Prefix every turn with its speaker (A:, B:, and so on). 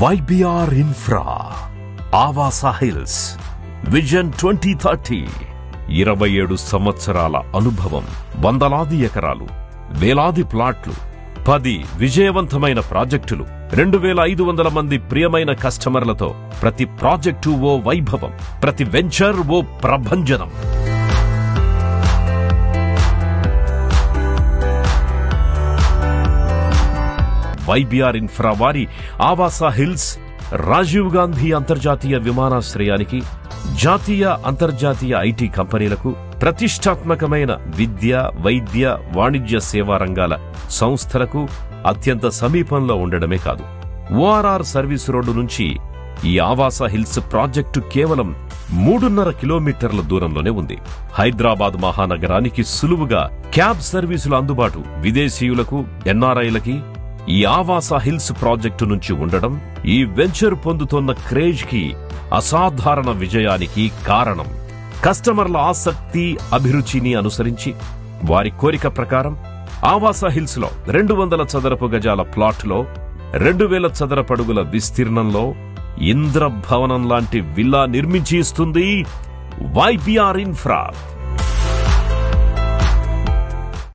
A: YBR Infra, Avasa Hills, Vision 2030, 27 సంవత్సరాల అనుభవం, వందలాది ఎకరాలు, వేలాది ప్లాట్లు, 10 విజయవంతమైన ప్రాజెక్టులు, 2500 మంది ప్రియమైన కస్టమర్లతో ప్రతి ప్రాజెక్టు ఓ వైభవం, ప్రతి వెంచర్ ఓ ప్రభంజనం. YBR Infra వారి ఆవాసా హిల్స్ రాజీవ్ గాంధీ అంతర్జాతీయ విమానాశ్రయానికి, జాతీయ అంతర్జాతీయ ఐటీ కంపెనీలకు, ప్రతిష్టాత్మకమైన విద్య, వైద్య, వాణిజ్య సేవా రంగాల సంస్థలకు అత్యంత సమీపంలో ఉండడమే కాదు, ORR సర్వీస్ రోడ్డు నుంచి ఈ ఆవాసా హిల్స్ ప్రాజెక్టు కేవలం 3.5 కిలోమీటర్ల దూరంలోనే ఉంది. హైదరాబాద్ మహానగరానికి సులువుగా క్యాబ్ సర్వీసుల అందుబాటు విదేశీయులకు, NRIలకి ఈ ఆవాసా హిల్స్ ప్రాజెక్టు నుంచి ఉండడం ఈ వెంచర్ పొందుతున్న క్రేజ్ కి, అసాధారణ విజయానికి కారణం. కస్టమర్ల ఆసక్తి, అభిరుచిని అనుసరించి వారి కోరిక ప్రకారం ఆవాసా హిల్స్ లో 200 చదరపు గజాల ప్లాట్ లో 2000 చదరపు అడుగుల విస్తీర్ణంలో ఇంద్రభవనం లాంటి విల్లా నిర్మించి ఇస్తుంది YBR Infra.